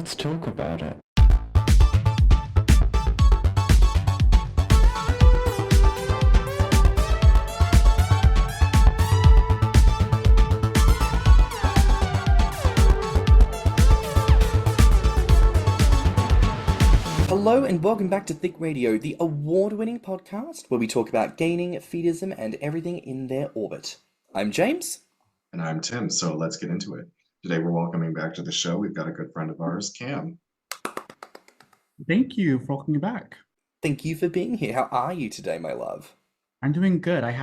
Let's talk about it. Hello and welcome back to Thicc Radio, the award-winning podcast where we talk about gaining, fetishism, and everything in their orbit. I'm James. And I'm Tim, so let's get into it. Today we're welcoming back to the show. We've got a good friend of ours, Cam. Thank you for welcoming me back. Thank you for being here. How are you today, my love? I'm doing good. I've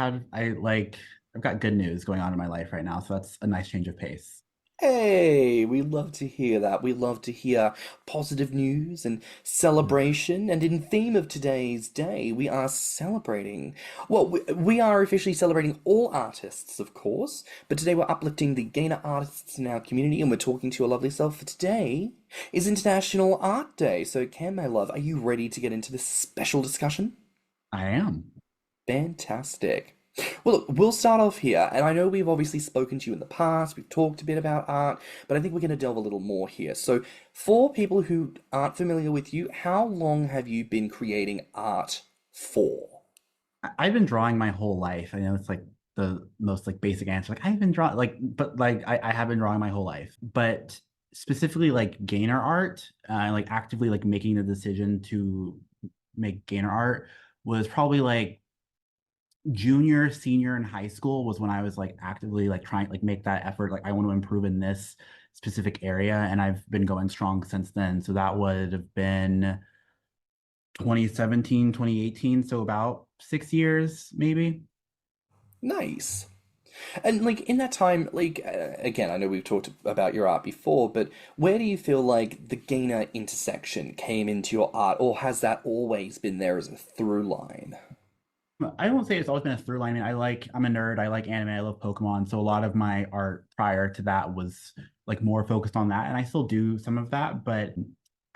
got good news going on in my life right now, so that's a nice change of pace. Hey, we love to hear that. We love to hear positive news and celebration. And in theme of today's day, we are celebrating. Well, we are officially celebrating all artists, of course. But today we're uplifting the gainer artists in our community, and we're talking to your lovely self. For today is International Art Day. So, Cam, my love, are you ready to get into this special discussion? I am. Fantastic. Well, look, we'll start off here, and I know we've obviously spoken to you in the past, we've talked a bit about art, but I think we're going to delve a little more here. So, for people who aren't familiar with you, how long have you been creating art for? I've been drawing my whole life. I know it's like the most like basic answer. Like I've been drawing I have been drawing my whole life. But specifically like gainer art, like actively like making the decision to make gainer art was probably like junior, senior in high school was when I was like actively like trying like make that effort. Like I want to improve in this specific area, and I've been going strong since then. So that would have been 2017, 2018. So about 6 years, maybe. Nice. And like in that time, like again, I know we've talked about your art before, but where do you feel like the gainer intersection came into your art, or has that always been there as a through line? I won't say it's always been a through line. I mean, I'm a nerd. I like anime. I love Pokemon. So a lot of my art prior to that was like more focused on that. And I still do some of that. But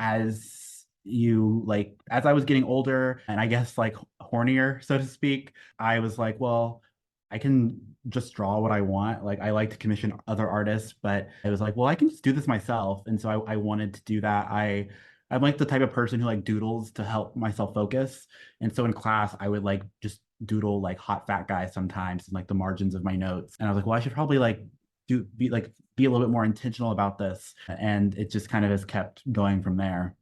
as I was getting older and I guess like hornier, so to speak, I was like, well, I can just draw what I want. Like I like to commission other artists, but I was like, well, I can just do this myself. And so I wanted to do that. I'm like the type of person who like doodles to help myself focus. And so in class, I would like just doodle like hot fat guys sometimes in like the margins of my notes. And I was like, well, I should probably like be a little bit more intentional about this. And it just kind of has kept going from there.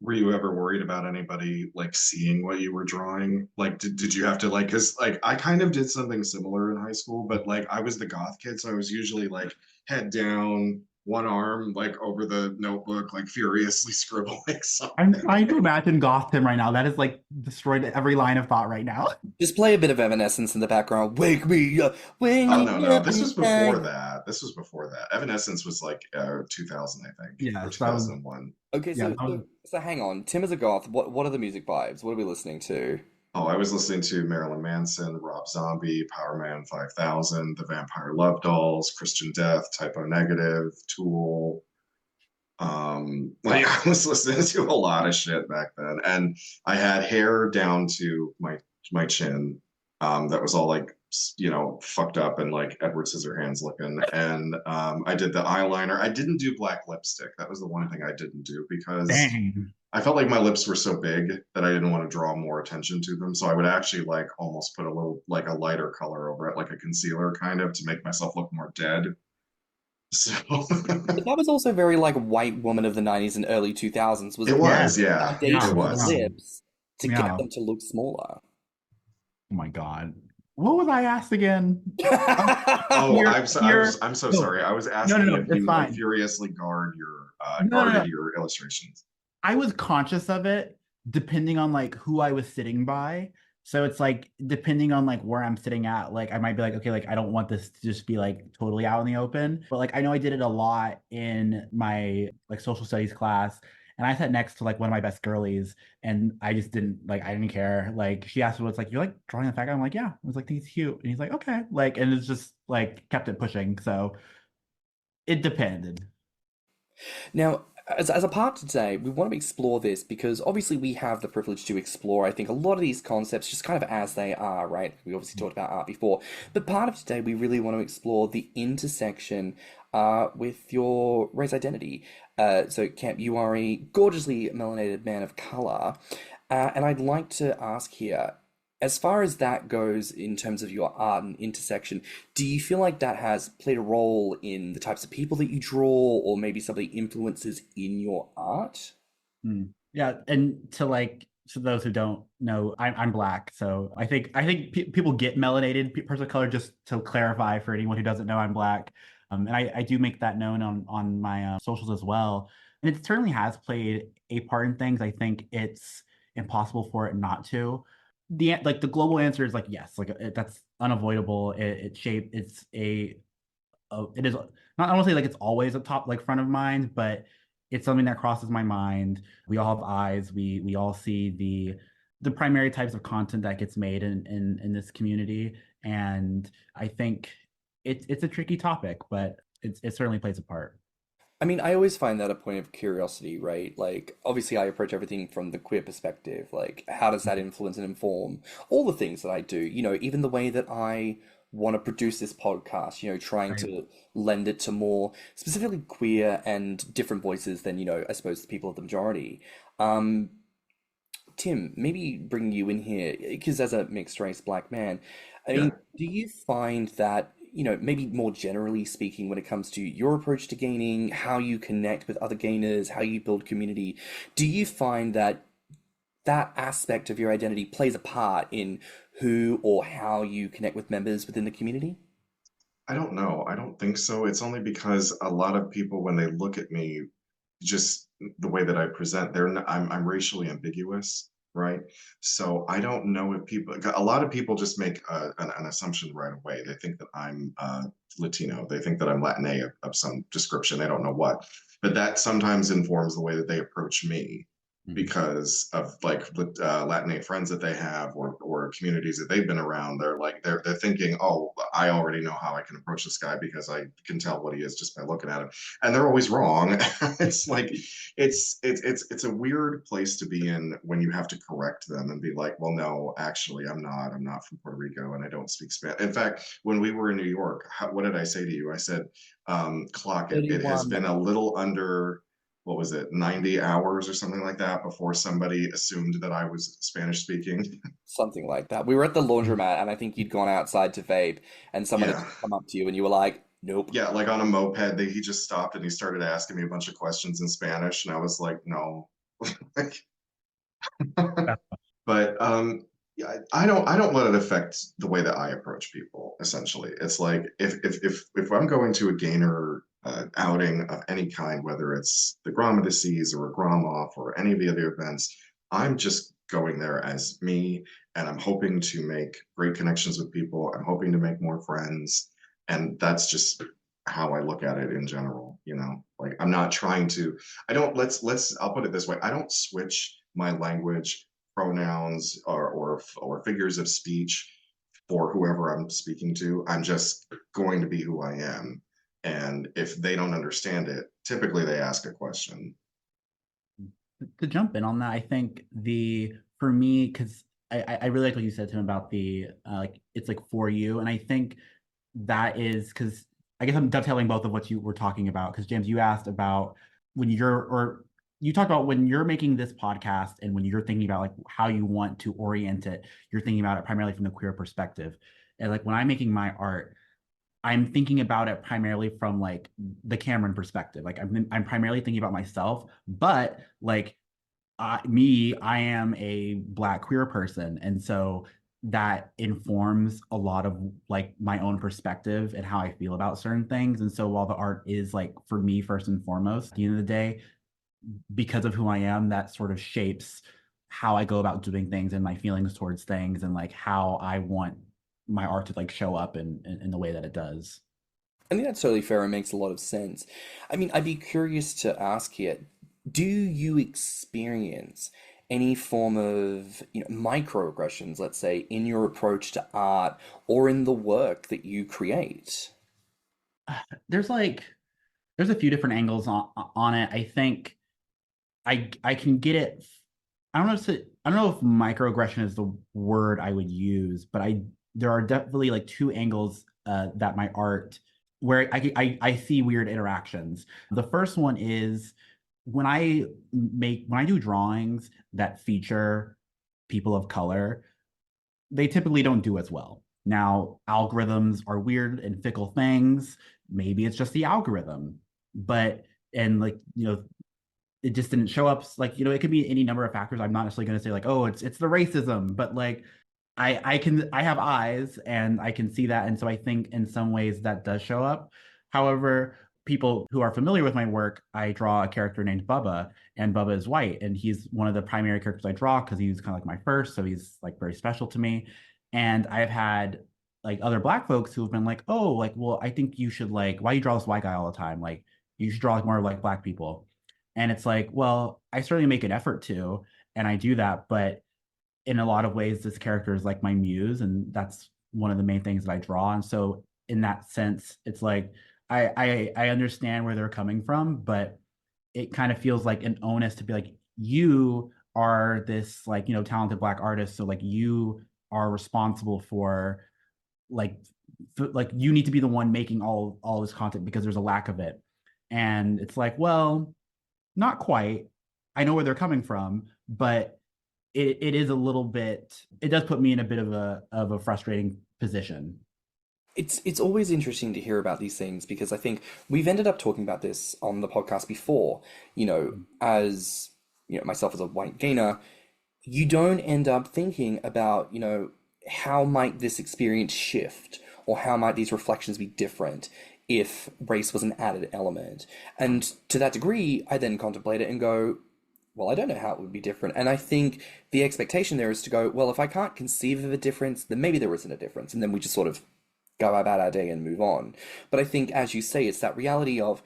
Were you ever worried about anybody like seeing what you were drawing? Like, did you have to like, because like I kind of did something similar in high school, but like I was the goth kid, so I was usually like head down, one arm like over the notebook, like furiously scribbling something. I'm trying to imagine Gotham right now. That is like destroyed every line of thought right now. Just play a bit of Evanescence in the background. Wake me up. Oh no, this was before that. Evanescence was like 2000, I think. Yeah, or 2001. Okay, so hang on. Tim is a goth. What are the music vibes? What are we listening to? Oh, I was listening to Marilyn Manson, Rob Zombie, Power Man 5000, The Vampire Love Dolls, Christian Death, Typo Negative, Tool. Like I was listening to a lot of shit back then, and I had hair down to my chin, that was all like fucked up and like Edward Scissorhands looking, and I did the eyeliner. I didn't do black lipstick. That was the one thing I didn't do because Dang. I felt like my lips were so big that I didn't want to draw more attention to them. So I would actually like almost put a little like a lighter color over it, like a concealer kind of, to make myself look more dead. So But that was also very like white woman of the 90s and early 2000s. it was, yeah. Foundation It was. lips to Yeah. get them to look smaller. Oh my God. What was I asked again? Oh, I'm so no. sorry. I was asking No, if it's you fine. furiously guarded your illustrations. I was conscious of it depending on like who I was sitting by. So it's like depending on like where I'm sitting at, like I might be like, okay, like I don't want this to just be like totally out in the open. But like I know I did it a lot in my like social studies class. And I sat next to like one of my best girlies, and I just didn't like, I didn't care. Like she asked me, what's like, you're like drawing the fat guy? I'm like, yeah. I was like, he's cute. And he's like, okay. Like, and it's just like kept it pushing. So it depended. Now, as a part today, we want to explore this because obviously we have the privilege to explore, I think, a lot of these concepts just kind of as they are, right? We obviously talked about art before, but part of today we really want to explore the intersection with your race identity. So, Camp, you are a gorgeously melanated man of color, and I'd like to ask here, as far as that goes in terms of your art and intersection, do you feel like that has played a role in the types of people that you draw, or maybe some of the influences in your art? Yeah, and to like to those who don't know, I'm black, so I think people get melanated person of color. Just to clarify for anyone who doesn't know, I'm black, and I do make that known on my socials as well. And it certainly has played a part in things. I think it's impossible for it not to. The global answer is like yes, like that's unavoidable. It shape it's it is not, I don't say like it's always a top like front of mind, but it's something that crosses my mind. We all have eyes. We all see the primary types of content that gets made in this community, and I think it's a tricky topic, but it certainly plays a part. I mean, I always find that a point of curiosity, right? Like, obviously, I approach everything from the queer perspective. Like, how does that influence and inform all the things that I do? Even the way that I want to produce this podcast, trying Right. to lend it to more specifically queer and different voices than, I suppose, the people of the majority. Um, Tim, maybe bring you in here, because as a mixed race black man, I Yeah. mean, do you find that, maybe more generally speaking, when it comes to your approach to gaining, how you connect with other gainers, how you build community, do you find that that aspect of your identity plays a part in who or how you connect with members within the community? I don't know. I don't think so. It's only because a lot of people, when they look at me, just the way that I present, I'm racially ambiguous, right? So I don't know if people, a lot of people just make an assumption right away. They think that I'm Latino. They think that I'm Latina of some description. They don't know what, but that sometimes informs the way that they approach me Mhm. because of like Latinate friends that they have or communities that they've been around. They're thinking, oh, I already know how I can approach this guy because I can tell what he is just by looking at him, and they're always wrong. It's like it's a weird place to be in when you have to correct them and be like, well, no, actually, I'm not from Puerto Rico and I don't speak Spanish. In fact, when we were in New York, what did I say to you? I said, clock it. It has 31, been a little under, what was it, 90 hours or something like that before somebody assumed that I was Spanish speaking. something like that. We were at the laundromat, and I think you'd gone outside to vape, and someone had Yeah. just come up to you, and you were like, nope. Yeah, like on a moped, he just stopped and he started asking me a bunch of questions in Spanish, and I was like, no. But yeah, I don't let it affect the way that I approach people. Essentially, it's like if I'm going to a gainer outing of any kind, whether it's the Grommr Seas or a Grom Off or any of the other events, I'm just going there as me, and I'm hoping to make great connections with people. I'm hoping to make more friends, and that's just how I look at it in general. Like I'm not trying to. I don't. Let's. I'll put it this way. I don't switch my language, pronouns, or figures of speech for whoever I'm speaking to. I'm just going to be who I am. And if they don't understand it, typically they ask a question. To jump in on that, I think for me, because I really like what you said to him about the like it's like for you, and I think that is because I guess I'm dovetailing both of what you were talking about. Because James, you asked about when you're or you talked about when you're making this podcast and when you're thinking about like how you want to orient it, you're thinking about it primarily from the queer perspective. And like when I'm making my art, I'm thinking about it primarily from like the Cameron perspective. Like I'm primarily thinking about myself, but like I am a Black queer person, and so that informs a lot of like my own perspective and how I feel about certain things. And so while the art is like for me first and foremost, at the end of the day, because of who I am, that sort of shapes how I go about doing things and my feelings towards things and like how I want my art to like show up in the way that it does. I think that's totally fair and makes a lot of sense. I mean, I'd be curious to ask here, do you experience any form of, microaggressions, let's say, in your approach to art or in the work that you create? There's like there's a few different angles on it. I think I can get it. I don't know if microaggression is the word I would use, but there are definitely like two angles that my art where I see weird interactions. The first one is when I do drawings that feature people of color, they typically don't do as well. Now, algorithms are weird and fickle things. Maybe it's just the algorithm, but and like it just didn't show up. Like it could be any number of factors. I'm not necessarily going to say like, oh, it's the racism, but like I have eyes and I can see that, and so I think in some ways that does show up. However, people who are familiar with my work, I draw a character named Bubba, and Bubba is white, and he's one of the primary characters I draw because he's kind of like my first, so he's like very special to me. And I've had like other black folks who have been like, oh, like, well, I think you should like, why you draw this white guy all the time? Like, you should draw like more like black people. And it's like, well, I certainly make an effort to, and I do that, but in a lot of ways, this character is like my muse, and that's one of the main things that I draw. And so, in that sense, it's like I understand where they're coming from, but it kind of feels like an onus to be like, you are this like talented black artist, so like you are responsible for like like you need to be the one making all this content because there's a lack of it. And it's like, well, not quite. I know where they're coming from, but it is a little bit, it does put me in a bit of a frustrating position. It's always interesting to hear about these things because I think we've ended up talking about this on the podcast before. As myself as a white gainer, you don't end up thinking about, how might this experience shift or how might these reflections be different if race was an added element. And to that degree, I then contemplate it and go, well, I don't know how it would be different. And I think the expectation there is to go, well, if I can't conceive of a difference, then maybe there isn't a difference. And then we just sort of go about our day and move on. But I think, as you say, it's that reality of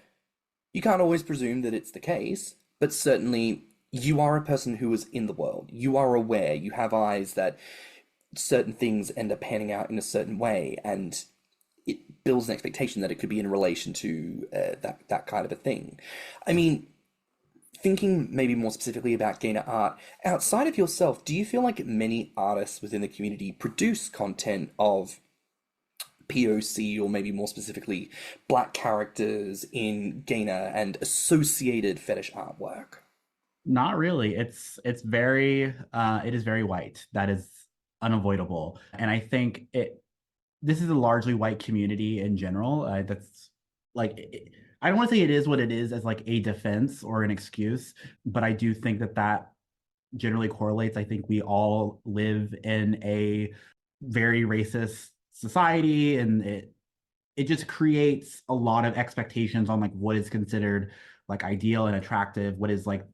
you can't always presume that it's the case, but certainly you are a person who is in the world. You are aware, you have eyes that certain things end up panning out in a certain way, and it builds an expectation that it could be in relation to that kind of a thing. I mean, thinking maybe more specifically about gainer art, outside of yourself, do you feel like many artists within the community produce content of POC or maybe more specifically black characters in gainer and associated fetish artwork? Not really. It is very white. That is unavoidable. And I think this is a largely white community in general. That's like, I don't want to say it is what it is as like a defense or an excuse, but I do think that generally correlates. I think we all live in a very racist society, and it just creates a lot of expectations on like what is considered like ideal and attractive, what is like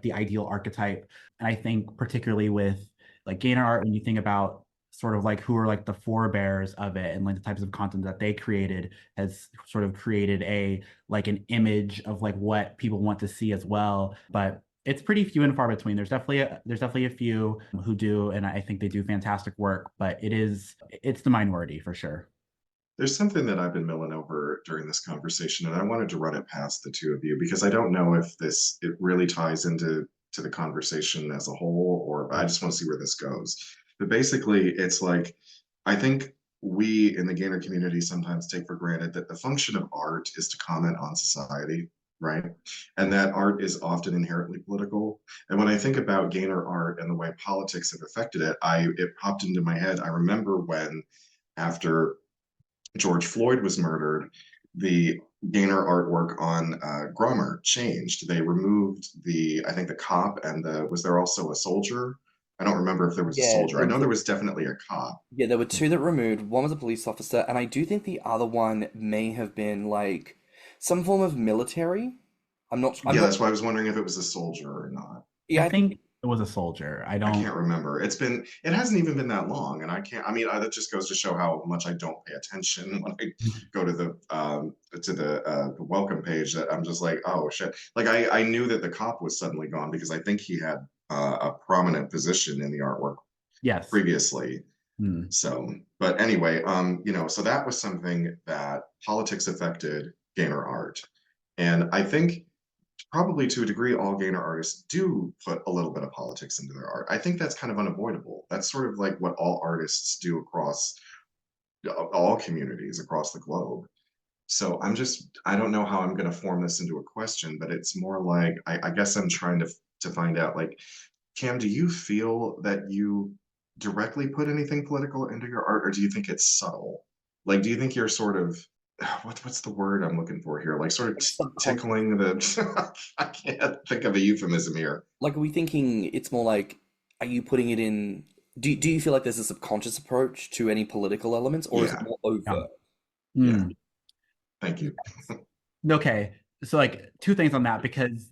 the ideal archetype. And I think particularly with like gainer art, when you think about sort of like who are like the forebears of it and like the types of content that they created has sort of created an image of like what people want to see as well. But it's pretty few and far between. There's definitely a few who do, and I think they do fantastic work, but it's the minority for sure. There's something that I've been milling over during this conversation, and I wanted to run it past the two of you because I don't know if it really ties into the conversation as a whole, or I just want to see where this goes. But basically, it's like I think we in the gainer community sometimes take for granted that the function of art is to comment on society, right? And that art is often inherently political. And when I think about gainer art and the way politics have affected it, it popped into my head. I remember when after George Floyd was murdered, the gainer artwork on Grommr changed. They removed I think the cop and was there also a soldier? I don't remember if there was a soldier. I know there was definitely a cop. Yeah, there were two that removed. One was a police officer, and I do think the other one may have been like some form of military. Yeah, that's why I was wondering if it was a soldier or not. Yeah, I think it was a soldier. I can't remember. It hasn't even been that long, and that just goes to show how much I don't pay attention when I go to the welcome page. That I'm just like, oh shit. Like I knew that the cop was suddenly gone because I think he had a prominent position in the artwork. Yes. Previously. So, but anyway, so that was something that politics affected gainer art, and I think probably to a degree, all gainer artists do put a little bit of politics into their art. I think that's kind of unavoidable. That's sort of like what all artists do across all communities across the globe. So I don't know how I'm going to form this into a question, but it's more like, I guess I'm trying to find out, like, Cam, do you feel that you directly put anything political into your art, or do you think it's subtle? Like, do you think you're sort of, what's the word I'm looking for here? Like, sort of Like subconscious. tickling the, I can't think of a euphemism here. Like, are we thinking it's more like, are you putting it in? Do you feel like there's a subconscious approach to any political elements, or is it Yeah, more Yeah. overt? yeah. Mm. Thank you. Okay. So like two things on that, because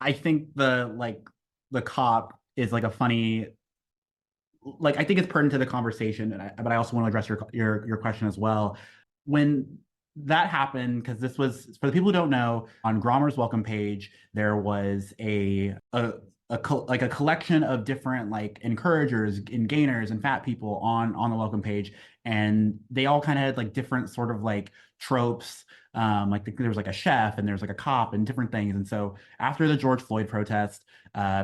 I think the cop is like a funny, like I think it's pertinent to the conversation, but I also want to address your question as well. When that happened, because this was, for the people who don't know, on Grommr's welcome page, there was like a collection of different like encouragers and gainers and fat people on the welcome page, and they all kind of had like different sort of like tropes. Like there was like a chef and there's like a cop and different things. And so after the George Floyd protest,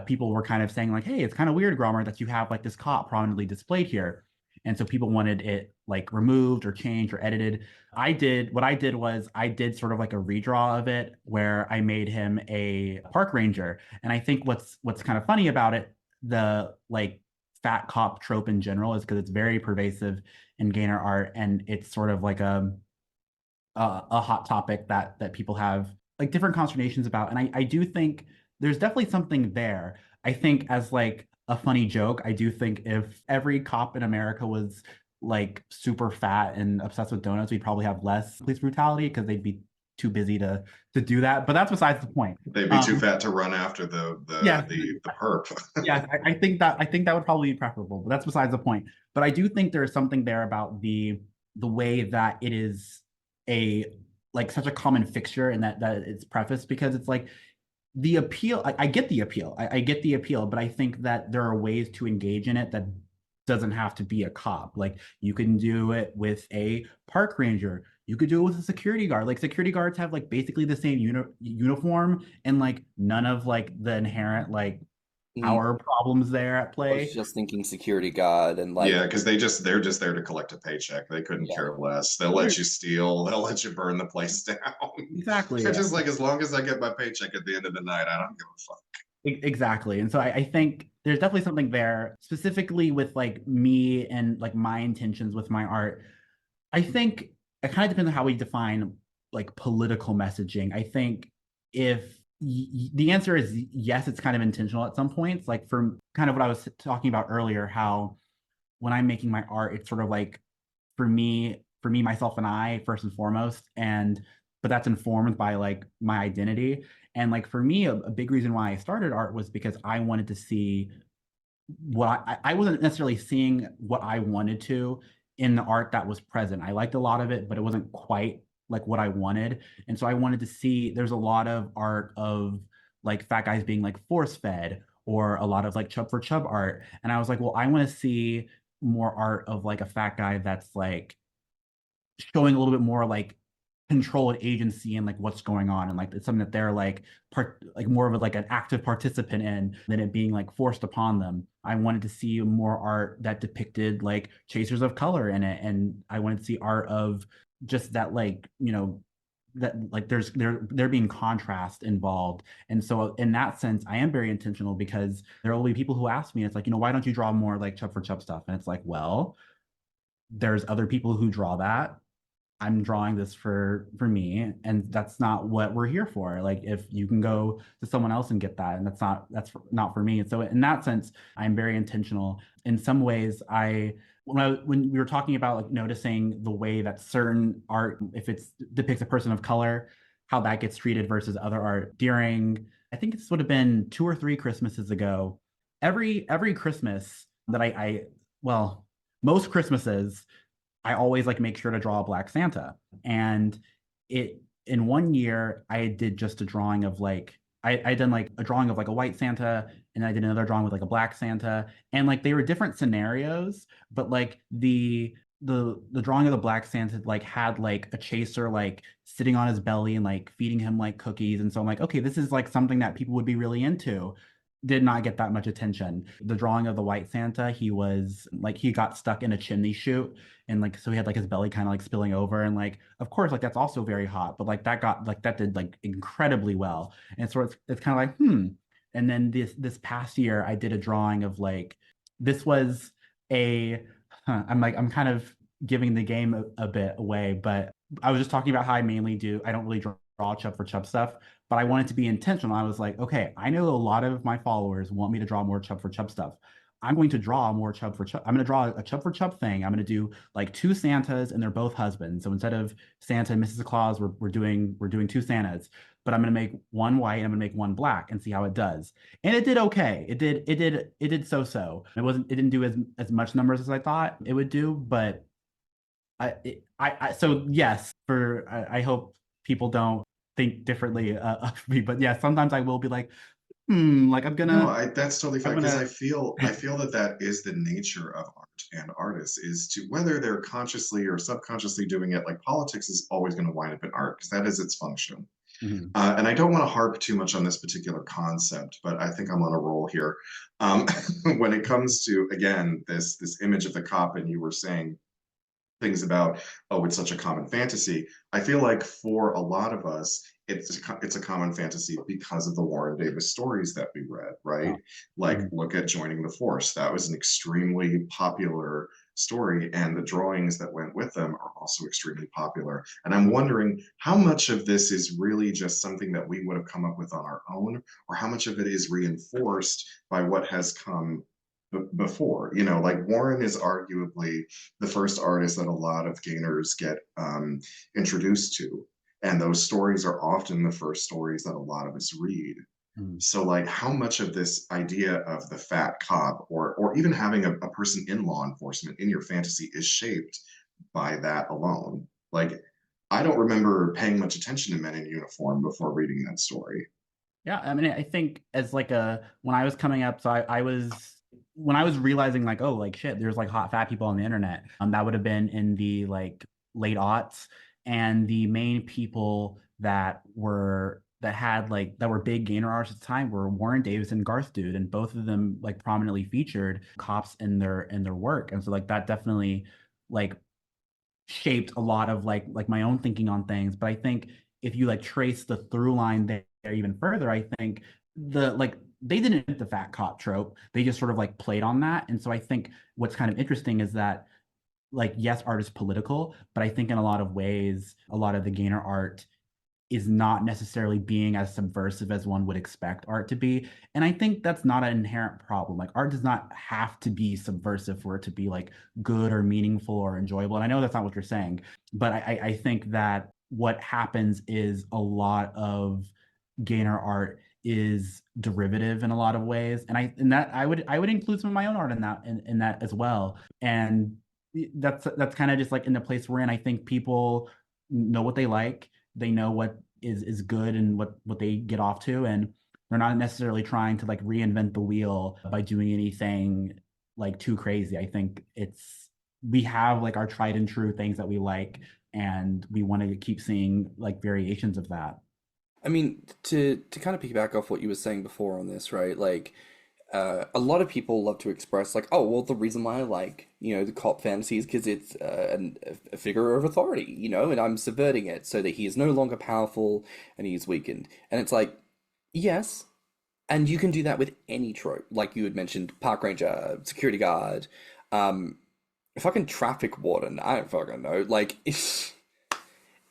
people were kind of saying like, hey, it's kind of weird, Grommr, that you have like this cop prominently displayed here. And so people wanted it like removed or changed or edited. What I did was I did sort of like a redraw of it where I made him a park ranger. And I think what's kind of funny about it, the like fat cop trope in general, is because it's very pervasive in gainer art, and it's sort of like a hot topic that people have like different consternations about. And I do think there's definitely something there. I think as like a funny joke, I do think if every cop in America was like super fat and obsessed with donuts, we'd probably have less police brutality because they'd be too busy to do that. But that's besides the point. They'd be too fat to run after Yeah, the perp. yeah, I think that would probably be preferable, but that's besides the point. But I do think there's something there about the way that it is a like such a common fixture, and that it's prefaced, because it's like the appeal. I get the appeal. I get the appeal, but I think that there are ways to engage in it that doesn't have to be a cop. Like you can do it with a park ranger. You could do it with a security guard. Like security guards have like basically the same uniform, and like none of like the inherent like Mm, power problems there at I was play. just thinking security guard and like, Yeah, because they're just there to collect a paycheck. They couldn't yeah, care less. They'll let you steal. They'll let you burn the place down. Exactly. They're just like, as long as I get my paycheck at the end of the night, I don't give a fuck. Exactly. And so I think there's definitely something there, specifically with like me and like my intentions with my art. I think it kind of depends on how we define like political messaging. I think if the answer is yes, it's kind of intentional at some points. Like for kind of what I was talking about earlier, how when I'm making my art, it's sort of like for me, myself, and I first and foremost, and but that's informed by like my identity. And like for me, a big reason why I started art was because I wanted to see what I wasn't necessarily seeing what I wanted to in the art that was present. I liked a lot of it, but it wasn't quite like what I wanted. And so I wanted to see, there's a lot of art of like fat guys being like force fed, or a lot of like chub for chub art. And I was like, well, I want to see more art of like a fat guy that's like showing a little bit more like control and agency and like what's going on, and like it's something that they're like like more of a, like an active participant in, than it being like forced upon them. I wanted to see more art that depicted like chasers of color in it, and I wanted to see art of just that, like, you know, that like there being contrast involved. And so in that sense, I am very intentional, because there will be people who ask me, it's like, you know, why don't you draw more like chub for chub stuff? And it's like, well, there's other people who draw that. I'm drawing this for me, and that's not what we're here for. Like if you can go to someone else and get that, and not for me. And so in that sense, I'm very intentional. In some ways, when we were talking about like noticing the way that certain art, if it's depicts a person of color, how that gets treated versus other art, during, I think this would have been 2 or 3 Christmases ago, every Christmas that well, most Christmases, I always like make sure to draw a black Santa. And it in one year, I did just a drawing of like I done like a drawing of like a white Santa, and I did another drawing with like a black Santa. And like they were different scenarios, but like the drawing of the Black Santa like had like a chaser like sitting on his belly and like feeding him like cookies. And so I'm like, okay, this is like something that people would be really into. Did not get that much attention. The drawing of the White Santa, he was like he got stuck in a chimney chute and like so he had like his belly kind of like spilling over and like of course like that's also very hot, but like that did like incredibly well. And so it's kind of like And then this past year I did a drawing of like this was a I'm kind of giving the game a bit away, but I was just talking about how I don't really draw chub for chub stuff, but I wanted to be intentional. I was like, okay, I know a lot of my followers want me to draw more chub for chub stuff. I'm going to draw more chub for chub. I'm going to draw a chub for chub thing. I'm going to do like two Santas and they're both husbands. So instead of Santa and Mrs. Claus, we're doing two Santas, but I'm going to make one white and I'm going to make one black and see how it does. And it did okay. It did so. It didn't do as much numbers as I thought it would do, but so yes, I hope people don't think differently of me, but yeah, sometimes I will be like, like that's totally fine because I feel that that is the nature of art and artists is to whether they're consciously or subconsciously doing it. Like politics is always going to wind up in art because that is its function. And I don't want to harp too much on this particular concept, but I think I'm on a roll here. When it comes to again this image of the cop, and you were saying things about, oh, it's such a common fantasy. I feel like for a lot of us, it's a common fantasy because of the Warren Davis stories that we read, right? Like, look at Joining the Force. That was an extremely popular story, and the drawings that went with them are also extremely popular. And I'm wondering how much of this is really just something that we would have come up with on our own, or how much of it is reinforced by what has come before. Like Warren is arguably the first artist that a lot of gainers get introduced to, and those stories are often the first stories that a lot of us read. So like how much of this idea of the fat cop or even having a person in law enforcement in your fantasy is shaped by that alone. Like I don't remember paying much attention to Men in Uniform before reading that story. Yeah, I mean, I think as like when I was coming up, so I was when I was realizing like, oh, like shit, there's like hot fat people on the internet. That would have been in the like late aughts, and the main people that were big gainer artists at the time were Warren Davis and Garth Dude, and both of them like prominently featured cops in their work, and so like that definitely like shaped a lot of like my own thinking on things. But I think if you like trace the through line there even further, I think they didn't invent the fat cop trope. They just sort of like played on that. And so I think what's kind of interesting is that like, yes, art is political, but I think in a lot of ways, a lot of the gainer art is not necessarily being as subversive as one would expect art to be. And I think that's not an inherent problem. Like art does not have to be subversive for it to be like good or meaningful or enjoyable. And I know that's not what you're saying, but I think that what happens is a lot of gainer art is derivative in a lot of ways. And I would include some of my own art in that as well. And that's kind of just like in the place we're in. I think people know what they like. They know what is good and what they get off to, and they're not necessarily trying to like reinvent the wheel by doing anything like too crazy. I think we have like our tried and true things that we like, and we want to keep seeing like variations of that. I mean, to kind of piggyback off what you were saying before on this, right? Like, a lot of people love to express like, oh, well, the reason why I like, the cop fantasy is because it's a figure of authority, and I'm subverting it so that he is no longer powerful and he's weakened. And it's like, yes, and you can do that with any trope, like you had mentioned, park ranger, security guard, fucking traffic warden. I don't fucking know, like.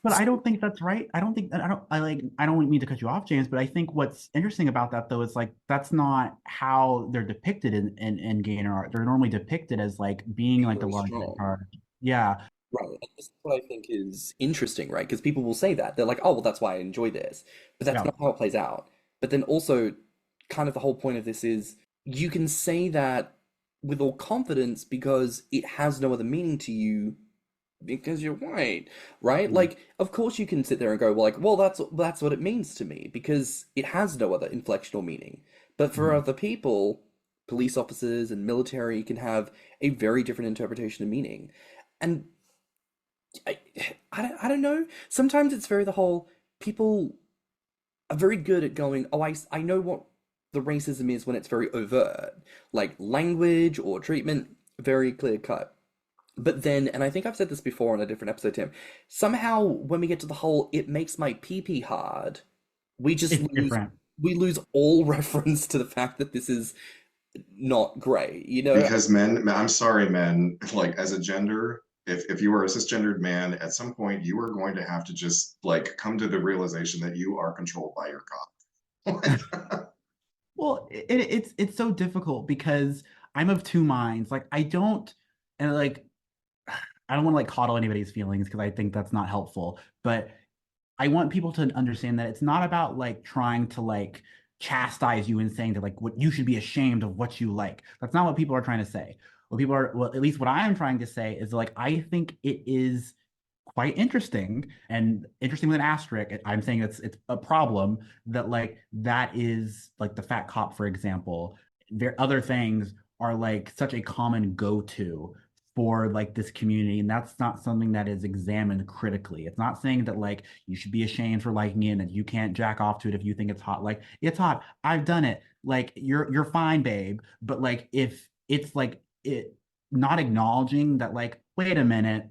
But I don't think that's right. I don't mean to cut you off, James, but I think what's interesting about that though is like that's not how they're depicted in gainer art. They're normally depicted as like being like the large card. Yeah. Right. And this is what I think is interesting, right? Because people will say that. They're like, oh, well, that's why I enjoy this. But that's not how it plays out. But then also, kind of the whole point of this is you can say that with all confidence because it has no other meaning to you because you're white, right? Like, of course you can sit there and go, well, that's what it means to me because it has no other inflection or meaning. But for other people, police officers and military can have a very different interpretation of meaning. And I, I don't know. Sometimes it's very the whole people are very good at going, oh, I know what the racism is when it's very overt, like language or treatment, very clear cut. But then, and I think I've said this before on a different episode, Tim, somehow when we get to the whole it makes my pee pee hard, we just It's lose different. we lose all reference to the fact that this is not great, you know? Because men, I'm sorry, men, like as a gender, if you are a cisgendered man, at some point you are going to have to just like come to the realization that you are controlled by your cock. Well, it's so difficult because I'm of two minds. Like I don't, and like I don't want to like coddle anybody's feelings because I think that's not helpful. But I want people to understand that it's not about like trying to like chastise you and saying that like what you should be ashamed of what you like. That's not what people are trying to say. What people are, well, at least what I am trying to say is like I think it is quite interesting and interesting with an asterisk. I'm saying it's a problem that like that is like the fat cop, for example. There other things are like such a common go-to for like this community, and that's not something that is examined critically. It's not saying that like you should be ashamed for liking it and that you can't jack off to it if you think it's hot. Like it's hot, I've done it, like you're fine, babe. But like if it's like it not acknowledging that like wait a minute,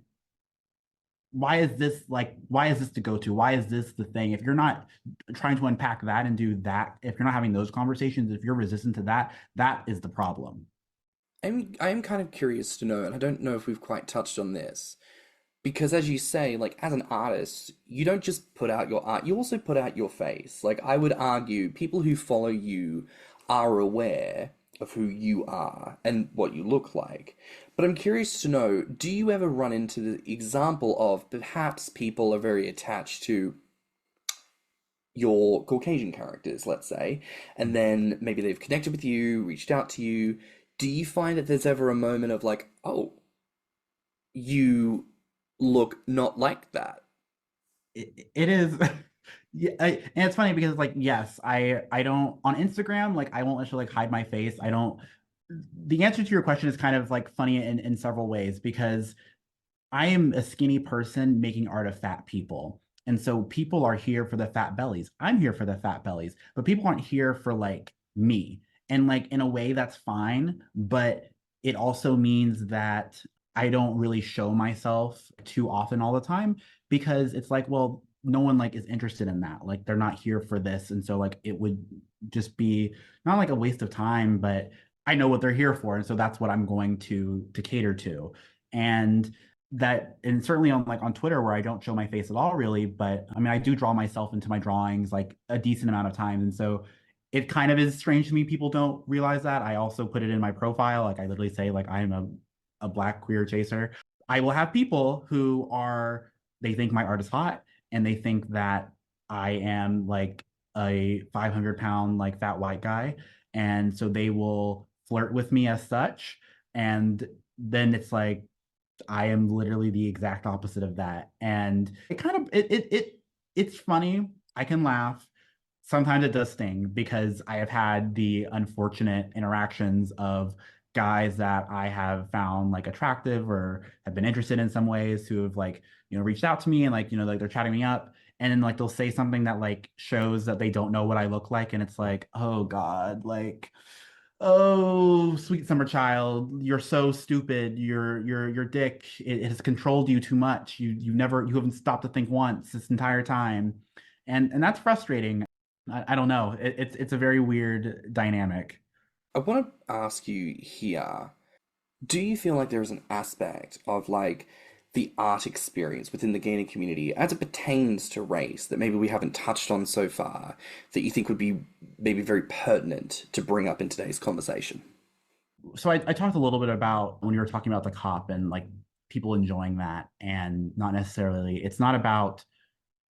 why is this the go-to, why is this the thing, if you're not trying to unpack that and do that, if you're not having those conversations, if you're resistant to that, that is the problem. I'm kind of curious to know, and I don't know if we've quite touched on this, because as you say, like as an artist, you don't just put out your art, you also put out your face. Like I would argue people who follow you are aware of who you are and what you look like. But I'm curious to know, do you ever run into the example of perhaps people are very attached to your Caucasian characters, let's say, and then maybe they've connected with you, reached out to you. Do you find that there's ever a moment of like, oh, you look not like that? It is yeah, and it's funny because like yes, I don't on Instagram, like I won't actually like hide my face. I don't. The answer to your question is kind of like funny in several ways because I am a skinny person making art of fat people. And so people are here for the fat bellies. I'm here for the fat bellies, but people aren't here for like me. And like in a way that's fine, but it also means that I don't really show myself too often all the time because it's like, well, no one like is interested in that. Like they're not here for this. And so like it would just be not like a waste of time, but I know what they're here for. And so that's what I'm going to cater to. And that, and certainly on like on Twitter where I don't show my face at all really, but I mean I do draw myself into my drawings like a decent amount of times, and so it kind of is strange to me people don't realize that. I also put it in my profile, like I literally say like I am a black queer chaser. I will have people who are, they think my art is hot and they think that I am like a 500-pound like fat white guy, and so they will flirt with me as such, and then it's like I am literally the exact opposite of that. And it kind of it's funny. I can laugh. Sometimes it does sting because I have had the unfortunate interactions of guys that I have found like attractive or have been interested in some ways who have like, reached out to me and like, like they're chatting me up, and then like they'll say something that like shows that they don't know what I look like, and it's like, oh God, like, oh, sweet summer child, you're so stupid. Your dick, it has controlled you too much. You haven't stopped to think once this entire time. And that's frustrating. I don't know. It's a very weird dynamic. I want to ask you here, do you feel like there is an aspect of like the art experience within the gaming community as it pertains to race that maybe we haven't touched on so far that you think would be maybe very pertinent to bring up in today's conversation? So I talked a little bit about when you were talking about the cop and like people enjoying that, and not necessarily, it's not about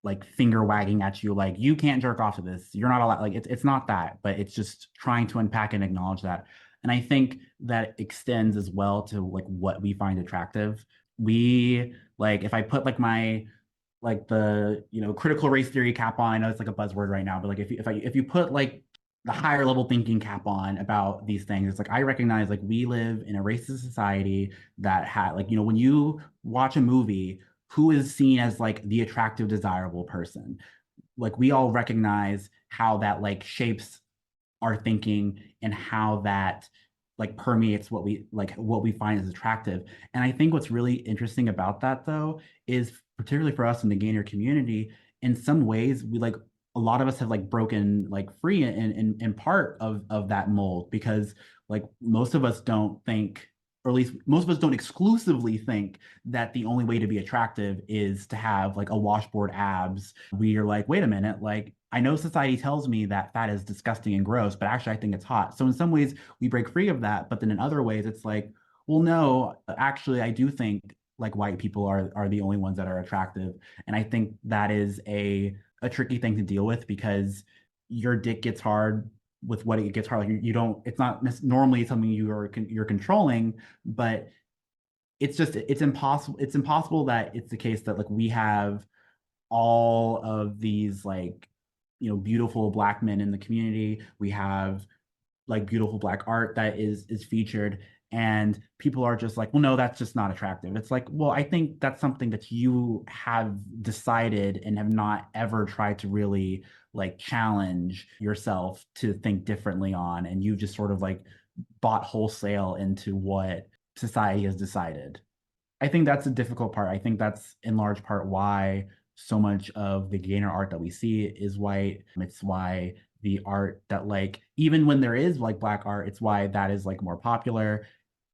like finger wagging at you like you can't jerk off to this, you're not allowed, like it's not that, but it's just trying to unpack and acknowledge that. And I think that extends as well to like what we find attractive. We like, if I put like my like the critical race theory cap on, I know it's like a buzzword right now, but like if you put like the higher level thinking cap on about these things. It's like I recognize like we live in a racist society that had like, when you watch a movie, who is seen as like the attractive, desirable person? Like we all recognize how that like shapes our thinking and how that like permeates what we find as attractive. And I think what's really interesting about that though is particularly for us in the gainer community, in some ways we like a lot of us have like broken like free in part of that mold, because like most of us don't think, or at least most of us don't exclusively think that the only way to be attractive is to have like a washboard abs. We are like, wait a minute, like I know society tells me that fat is disgusting and gross, but actually I think it's hot. So in some ways we break free of that, but then in other ways it's like, well, no, actually I do think like white people are the only ones that are attractive. And I think that is a tricky thing to deal with, because your dick gets hard with what it gets hard. Like you don't, it's not normally something you're controlling, but it's impossible that it's the case that like we have all of these like, beautiful Black men in the community. We have like beautiful Black art that is featured, and people are just like, well, no, that's just not attractive. It's like, well, I think that's something that you have decided and have not ever tried to really like challenge yourself to think differently on, and you just sort of like bought wholesale into what society has decided. I think that's a difficult part. I think that's in large part why so much of the gainer art that we see is white. It's why the art that like, even when there is like Black art, it's why that is like more popular.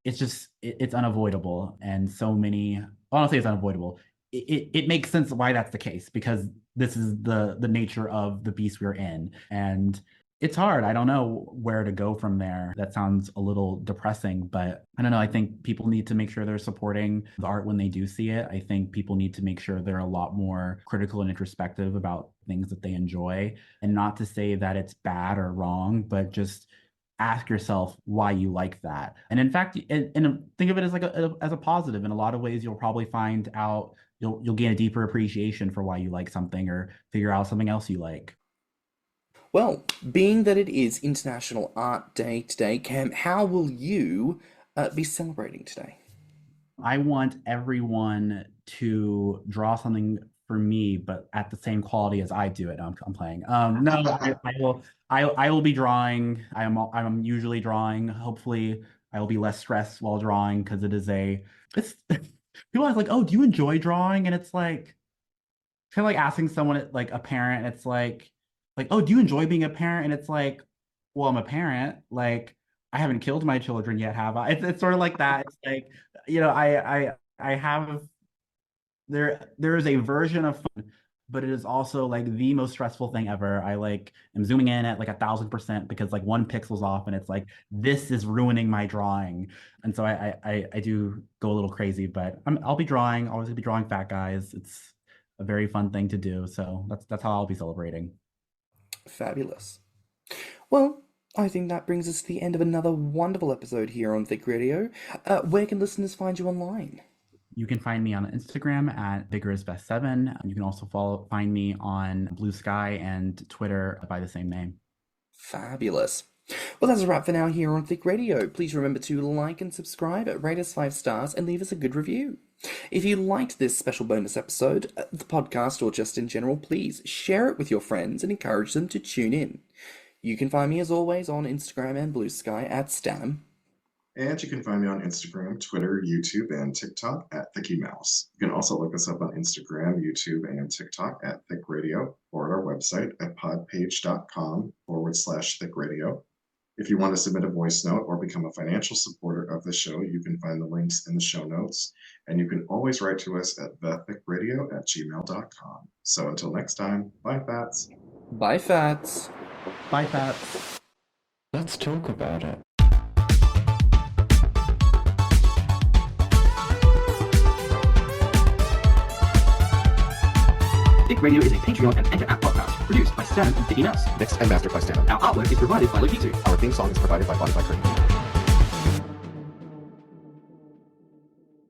It's just, it's unavoidable. And so many, I don't say it's unavoidable. It makes sense why that's the case, because this is the nature of the beast we're in. And it's hard. I don't know where to go from there. That sounds a little depressing, but I don't know. I think people need to make sure they're supporting the art when they do see it. I think people need to make sure they're a lot more critical and introspective about things that they enjoy. And not to say that it's bad or wrong, but just ask yourself why you like that. And in fact, and think of it as like as a positive. In a lot of ways, you'll probably find out, you'll gain a deeper appreciation for why you like something, or figure out something else you like. Well, being that it is International Art Day today, Cam, how will you be celebrating today? I want everyone to draw something for me, but at the same quality as I do it. No, I'm playing. No, I will be drawing. I'm usually drawing. Hopefully, I will be less stressed while drawing, because it's people ask like, oh, do you enjoy drawing? And it's like kind of like asking someone, like a parent. It's like, oh, do you enjoy being a parent? And it's like, well, I'm a parent. Like, I haven't killed my children yet, have I? It's sort of like that. It's like, I have, there is a version of fun, but it is also like the most stressful thing ever. I like am zooming in at like 1,000% because like one pixel's off, and it's like, this is ruining my drawing. And so I do go a little crazy, but I'll be drawing, always be drawing fat guys. It's a very fun thing to do. So that's how I'll be celebrating. Fabulous. Well, I think that brings us to the end of another wonderful episode here on Thicc Radio. Where can listeners find you online? You can find me on Instagram at biggerisbest7. You can also find me on BlueSky and Twitter by the same name. Fabulous. Well, that's a wrap for now here on Thicc Radio. Please remember to like and subscribe, rate us 5 stars, and leave us a good review. If you liked this special bonus episode, the podcast, or just in general, please share it with your friends and encourage them to tune in. You can find me, as always, on Instagram and BlueSky at stannnum. And you can find me on Instagram, Twitter, YouTube, and TikTok at ThiccMouse. You can also look us up on Instagram, YouTube, and TikTok at Thicc Radio, or at our website at podpage.com/Thicc Radio. If you want to submit a voice note or become a financial supporter of the show, you can find the links in the show notes. And you can always write to us at thethiccradio@gmail.com. So until next time, bye, Fats. Bye, Fats. Bye, Fats. Let's talk about it. Thicc Radio is a Patreon and Anchor app podcast produced by Stan and Mouse. Mixed and mastered by stannnum. Our artwork is provided by Lokitu. Our theme song is provided by Body by Curtain.